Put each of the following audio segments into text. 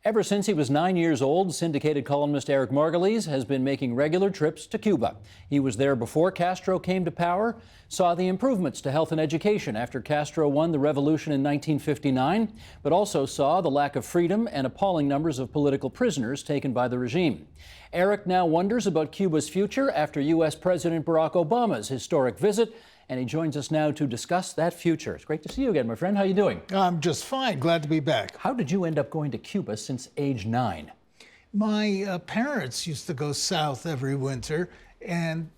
Ever since he was 9 years old, syndicated columnist Eric Margolis has been making regular trips to Cuba. He was there before Castro came to power, saw the improvements to health and education after Castro won the revolution in 1959, but also saw the lack of freedom and appalling numbers of political prisoners taken by the regime. Eric now wonders about Cuba's future after U.S. President Barack Obama's historic visit, and he joins us now to discuss that future. It's great to see you again, my friend. How are you doing? I'm just fine. Glad to be back. How did you end up going to Cuba since age 9? My parents used to go south every winter, and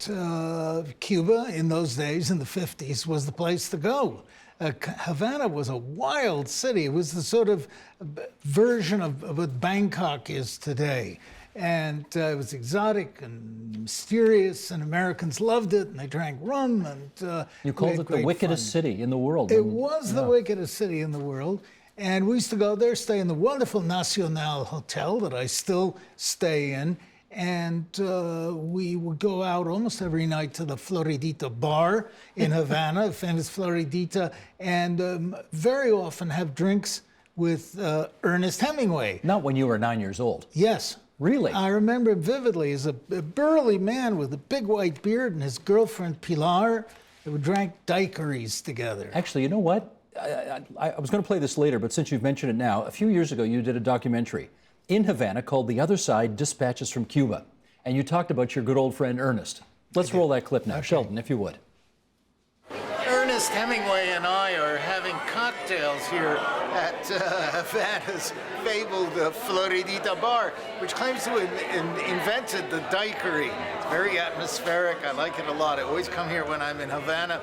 Cuba in those days, in the 50s, was the place to go. Havana was a wild city. It was the sort of version of what Bangkok is today. And it was exotic and mysterious, and Americans loved it, and they drank rum. And you called it the wickedest city in the world. It was the wickedest city in the world. And we used to go there, stay in the wonderful Nacional Hotel that I still stay in. And we would go out almost every night to the Floridita bar in Havana, famous Floridita, and very often have drinks with Ernest Hemingway. Not when you were 9 years old. Yes. Really? I remember vividly as a burly man with a big white beard and his girlfriend Pilar. They would drink daiquiris together. Actually, you know what? I was going to play this later, but since you've mentioned it now, a few years ago you did a documentary in Havana called The Other Side, Dispatches from Cuba. And you talked about your good old friend Ernest. Let's roll that clip now. Okay. Sheldon, if you would. Ernest Hemingway and I are having cocktails here at Havana's fabled Floridita bar, which claims to have invented the daiquiri. It's very atmospheric. I like it a lot. I always come here when I'm in Havana.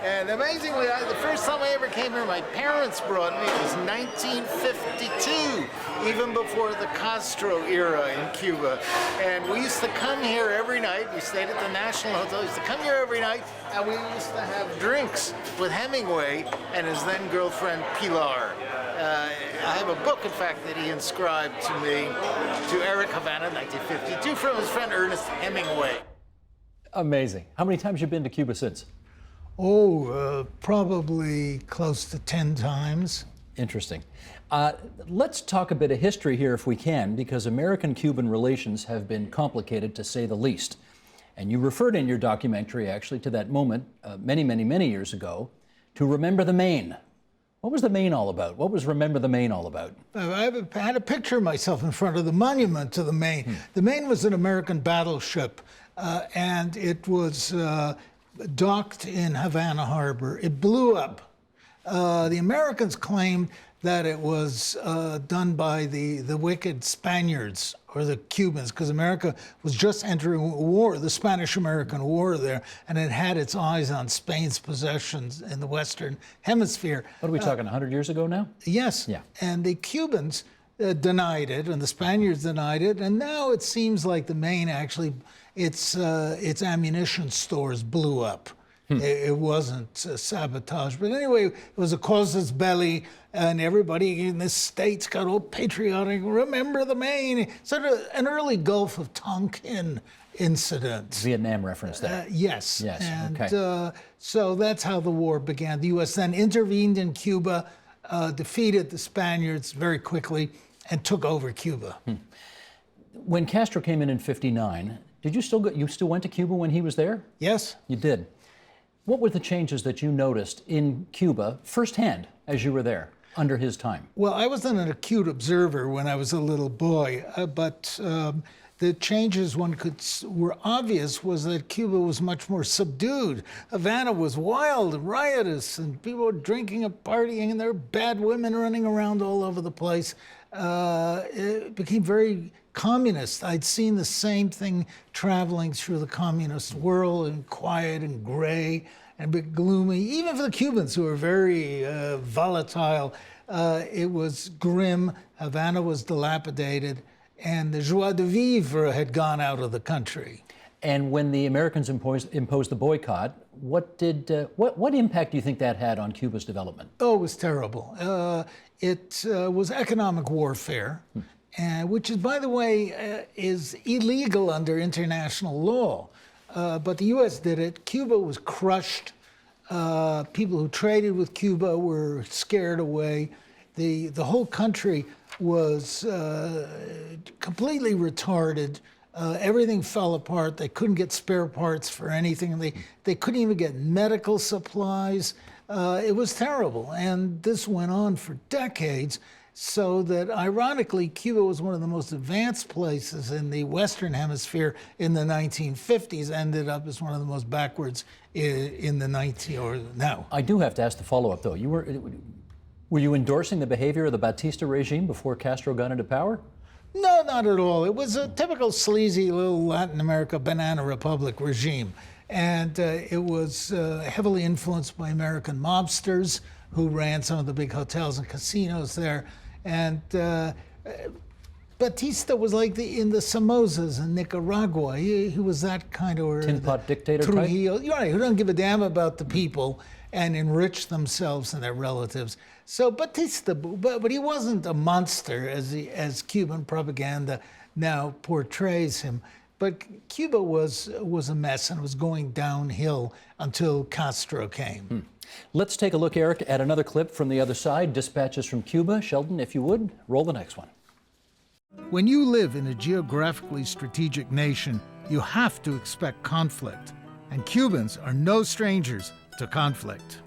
And amazingly, the first time I ever came here, my parents brought me. It was 1952, even before the Castro era in Cuba. And we used to come here every night. We stayed at the National Hotel. We used to come here every night, and we used to have drinks with Hemingway and his then girlfriend Pilar. I have a book, in fact, that he inscribed to me, to Eric Havana, 1952, from his friend Ernest Hemingway. Amazing. How many times have you been to Cuba since? Probably close to 10 times. Interesting. Let's talk a bit of history here if we can, because American-Cuban relations have been complicated to say the least. And you referred in your documentary actually to that moment many years ago to Remember the Maine. What was the Maine all about? What was Remember the Maine all about? I had a picture of myself in front of the monument to the Maine. The Maine was an American battleship, and it was docked in Havana Harbor. It blew up. The Americans claimed that it was done by the wicked Spaniards or the Cubans, because America was just entering a war, the Spanish-American War there, and it had its eyes on Spain's possessions in the Western Hemisphere. What are we talking, 100 years ago now? Yes. Yeah. And the Cubans denied it, and the Spaniards denied it, and now it seems like the Maine actually, its ammunition stores blew up. It wasn't sabotage. But anyway, it was a casus belli, and everybody in this state's got all patriotic, remember the Maine. Sort of an early Gulf of Tonkin incident. Vietnam reference there. Yes. Yes, and okay. So that's how the war began. The U.S. then intervened in Cuba, defeated the Spaniards very quickly, and took over Cuba. When Castro came in 59, did you still went to Cuba when he was there? Yes. You did. What were the changes that you noticed in Cuba firsthand as you were there under his time? Well, I was an acute observer when I was a little boy, but the changes were obvious was that Cuba was much more subdued. Havana was wild and riotous, and people were drinking and partying, and there were bad women running around all over the place. It became very communist. I'd seen the same thing traveling through the communist world, and quiet and gray and a bit gloomy. Even for the Cubans, who were very volatile, it was grim. Havana was dilapidated, and the joie de vivre had gone out of the country. And when the Americans imposed the boycott, what impact do you think that had on Cuba's development? Oh, it was terrible. It was economic warfare. Which is, by the way, is illegal under international law. But the U.S. did it. Cuba was crushed. People who traded with Cuba were scared away. The whole country was completely retarded. Everything fell apart. They couldn't get spare parts for anything. They couldn't even get medical supplies. It was terrible. And this went on for decades, so that ironically, Cuba was one of the most advanced places in the Western Hemisphere in the 1950s, ended up as one of the most backwards in the now. I do have to ask the follow-up, though. Were you endorsing the behavior of the Batista regime before Castro got into power? No, not at all. It was a typical sleazy little Latin America banana republic regime. And it was heavily influenced by American mobsters who ran some of the big hotels and casinos there. And Batista was like in the Somozas in Nicaragua. He was that kind of... Tin pot dictator type? Trujillo, you're right, who don't give a damn about the people and enrich themselves and their relatives. So Batista, but he wasn't a monster as Cuban propaganda now portrays him. But Cuba was a mess and was going downhill until Castro came. Let's take a look, Eric, at another clip from the other side, dispatches from Cuba. Sheldon, if you would, roll the next one. When you live in a geographically strategic nation, you have to expect conflict. And Cubans are no strangers to conflict.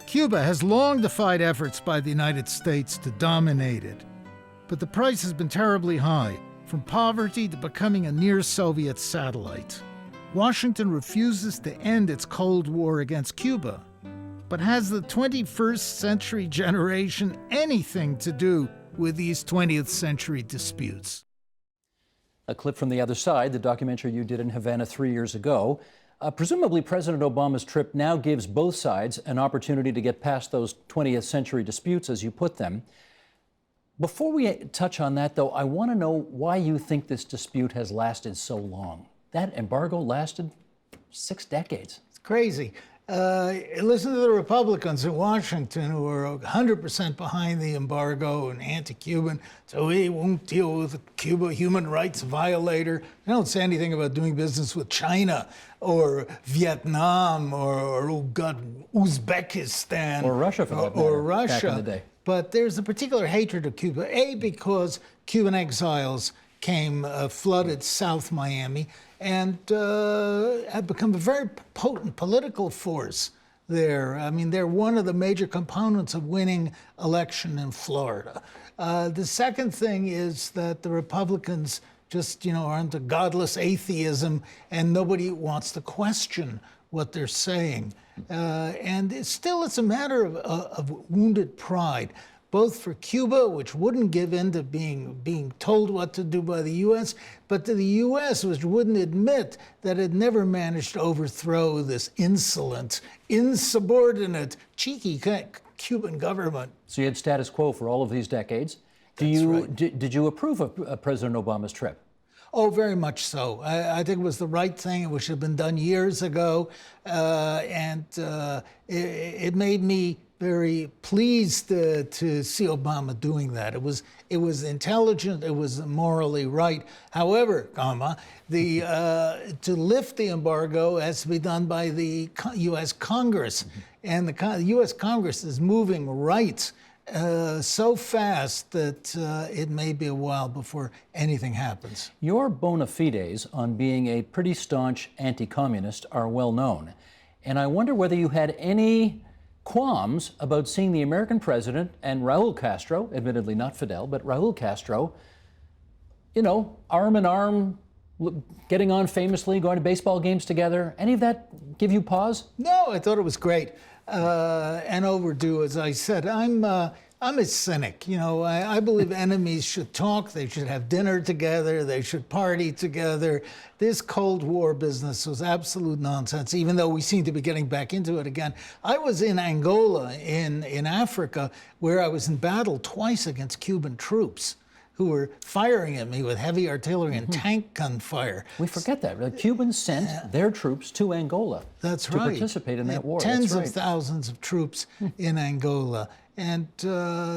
Cuba has long defied efforts by the United States to dominate it. But the price has been terribly high, from poverty to becoming a near-Soviet satellite. Washington refuses to end its Cold War against Cuba. But has the 21st century generation anything to do with these 20th century disputes? A clip from the other side, the documentary you did in Havana 3 years ago. Presumably, President Obama's trip now gives both sides an opportunity to get past those 20th century disputes, as you put them. Before we touch on that, though, I want to know why you think this dispute has lasted so long. That embargo lasted 6 decades. It's crazy. Listen to the Republicans in Washington who are 100% behind the embargo and anti-Cuban, so we won't deal with Cuba, human rights violator. They don't say anything about doing business with China or Vietnam or oh God, Uzbekistan. Or Russia, for that matter, or Russia. back in the day. But there's a particular hatred of Cuba, because Cuban exiles flooded South Miami and have become a very potent political force there. I mean, they're one of the major components of winning election in Florida. The second thing is that the Republicans just, are into godless atheism and nobody wants to question what they're saying. And it's a matter of wounded pride, both for Cuba, which wouldn't give in to being told what to do by the U.S., but to the U.S., which wouldn't admit that it never managed to overthrow this insolent, insubordinate, cheeky Cuban government. So you had status quo for all of these decades. Did you approve of President Obama's trip? Oh, very much so. I think it was the right thing. It should have been done years ago. It made me very pleased to see Obama doing that. It was intelligent. It was morally right. However, to lift the embargo has to be done by the U.S. Congress. And the U.S. Congress is moving right so fast that it may be a while before anything happens. Your bona fides on being a pretty staunch anti-communist are well known. And I wonder whether you had any qualms about seeing the American president and Raul Castro, admittedly not Fidel, but Raul Castro, arm in arm, getting on famously, going to baseball games together. Any of that give you pause? No, I thought it was great and overdue, as I said. I'm a cynic. I believe enemies should talk. They should have dinner together. They should party together. This Cold War business was absolute nonsense, even though we seem to be getting back into it again. I was in Angola, in Africa, where I was in battle twice against Cuban troops who were firing at me with heavy artillery and tank gunfire. We forget that. The Cubans sent their troops to Angola to participate in that war. Tens of thousands of troops in Angola. And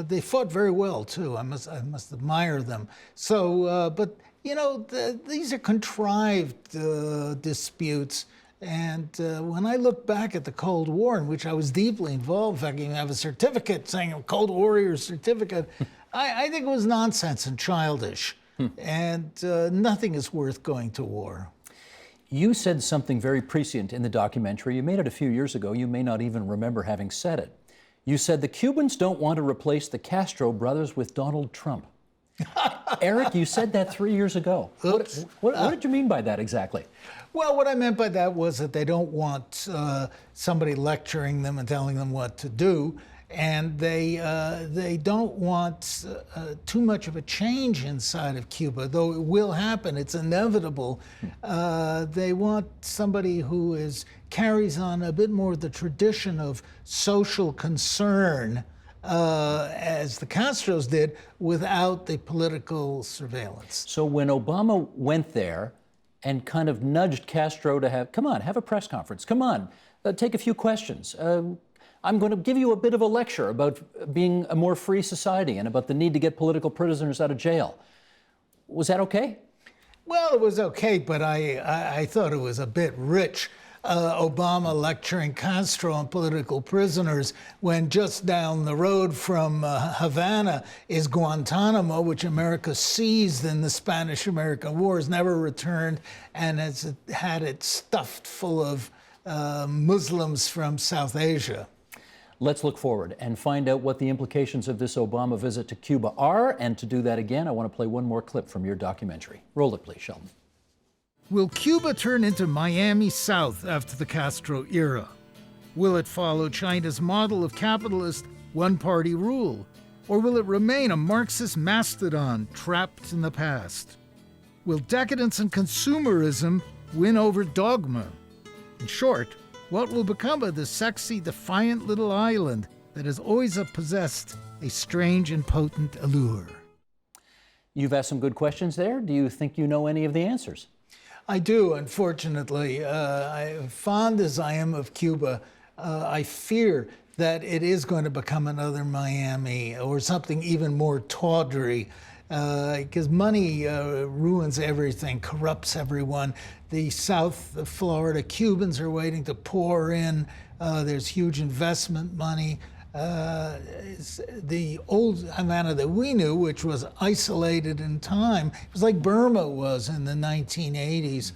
they fought very well, too. I must admire them. So, but, these are contrived disputes. And when I look back at the Cold War, in which I was deeply involved, in fact, I even have a certificate saying a Cold Warrior certificate, I think it was nonsense and childish, and nothing is worth going to war. You said something very prescient in the documentary. You made it a few years ago. You may not even remember having said it. You said the Cubans don't want to replace the Castro brothers with Donald Trump. Eric, you said that 3 years ago. Oops. What did you mean by that exactly? Well, what I meant by that was that they don't want somebody lecturing them and telling them what to do, and they don't want too much of a change inside of Cuba, though it will happen. It's inevitable. They want somebody who carries on a bit more the tradition of social concern, as the Castros did, without the political surveillance. So when Obama went there and kind of nudged Castro to have a press conference, come on, take a few questions. I'm going to give you a bit of a lecture about being a more free society and about the need to get political prisoners out of jail. Was that okay? Well, it was okay, but I thought it was a bit rich. Obama lecturing Castro on political prisoners when just down the road from Havana is Guantanamo, which America seized in the Spanish-American Wars, never returned, and has had it stuffed full of Muslims from South Asia. Let's look forward and find out what the implications of this Obama visit to Cuba are. And to do that again, I want to play one more clip from your documentary. Roll it, please, Sheldon. Will Cuba turn into Miami South after the Castro era? Will it follow China's model of capitalist one-party rule? Or will it remain a Marxist mastodon trapped in the past? Will decadence and consumerism win over dogma? In short, what will become of the sexy, defiant little island that has always possessed a strange and potent allure? You've asked some good questions there. Do you think you know any of the answers? I do, unfortunately. Fond as I am of Cuba, I fear that it is going to become another Miami or something even more tawdry, because money ruins everything, corrupts everyone. The South Florida Cubans are waiting to pour in. There's huge investment money. The old Havana that we knew, which was isolated in time, it was like Burma was in the 1980s,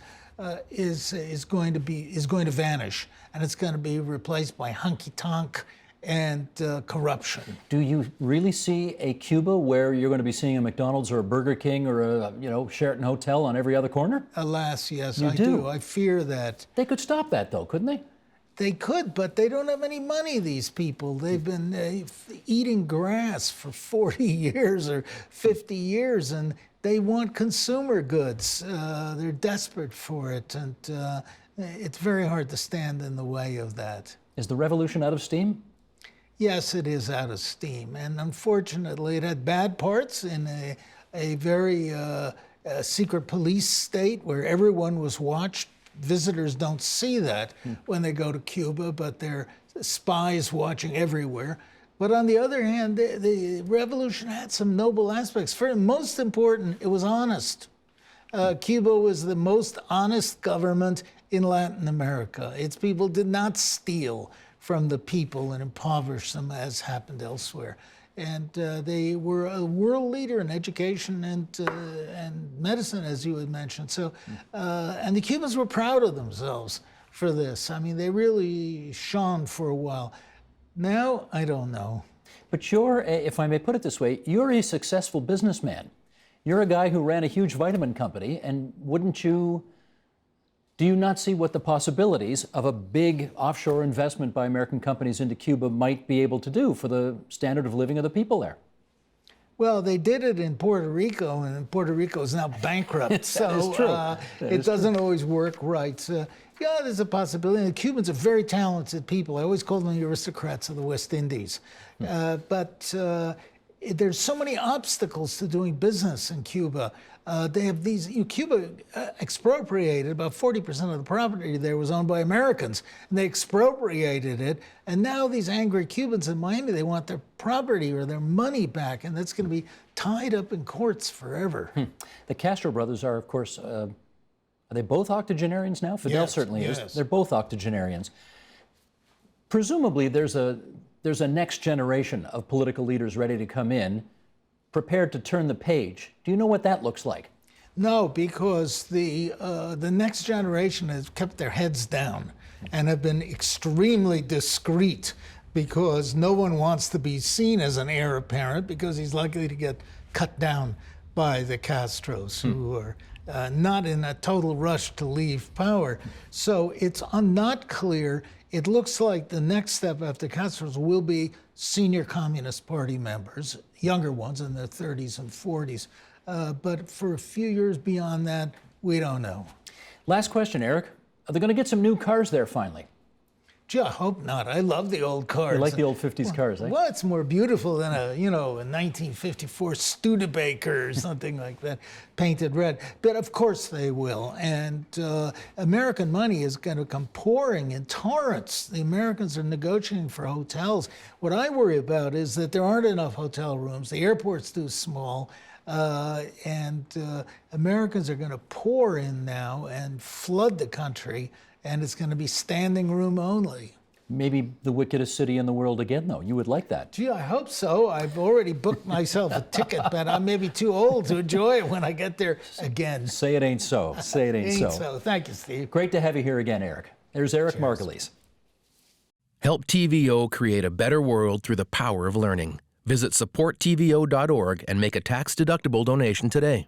is going to vanish, and it's going to be replaced by honky-tonk and corruption. Do you really see a Cuba where you're going to be seeing a McDonald's or a Burger King or a Sheraton Hotel on every other corner? Alas, yes, You I do. I fear that. They could stop that, though, couldn't they? They could, but they don't have any money, these people. They've been eating grass for 40 years or 50 years, and they want consumer goods. They're desperate for it, and it's very hard to stand in the way of that. Is the revolution out of steam? Yes, it is out of steam, and unfortunately it had bad parts in a very secret police state where everyone was watched. Visitors don't see that when they go to Cuba, but there are spies watching everywhere. But on the other hand, the revolution had some noble aspects. For most important, it was honest. Cuba was the most honest government in Latin America. Its people did not steal from the people and impoverish them as happened elsewhere. And they were a world leader in education and medicine, as you had mentioned. So, and the Cubans were proud of themselves for this. I mean, they really shone for a while. Now, I don't know. But you're, if I may put it this way, you're a successful businessman. You're a guy who ran a huge vitamin company, and do you not see what the possibilities of a big offshore investment by American companies into Cuba might be able to do for the standard of living of the people there? Well, they did it in Puerto Rico, and Puerto Rico is now bankrupt. So is true. It doesn't always work right. Yeah, there's a possibility. The Cubans are very talented people. I always call them the aristocrats of the West Indies. But there's so many obstacles to doing business in Cuba. They have these, Cuba expropriated about 40% of the property there was owned by Americans, and they expropriated it. And now these angry Cubans in Miami, they want their property or their money back, and that's going to be tied up in courts forever. The Castro brothers are, of course, are they both octogenarians now? Fidel certainly is. They're both octogenarians. Presumably, there's a next generation of political leaders ready to come in. prepared to turn the page. Do you know what that looks like? No, because the next generation has kept their heads down and have been extremely discreet, because no one wants to be seen as an heir apparent, because he's likely to get cut down by the Castros, who are not in a total rush to leave power. So it's not clear. It looks like the next step after Castro's will be senior Communist Party members, younger ones in their 30s and 40s. But for a few years beyond that, we don't know. Last question, Eric. Are they going to get some new cars there finally? Gee, I hope not. I love the old cars. You like the old 50s cars, eh? Well, it's more beautiful than a 1954 Studebaker or something like that, painted red. But of course they will. And American money is going to come pouring in torrents. The Americans are negotiating for hotels. What I worry about is that there aren't enough hotel rooms. The airport's too small. And Americans are going to pour in now and flood the country, and it's going to be standing room only. Maybe the wickedest city in the world again, though. You would like that. Gee, I hope so. I've already booked myself a ticket, but I'm maybe too old to enjoy it when I get there again. Say it ain't so. Say it ain't so. Thank you, Steve. Great to have you here again, Eric. There's Eric Margolis. Help TVO create a better world through the power of learning. Visit supporttvo.org and make a tax-deductible donation today.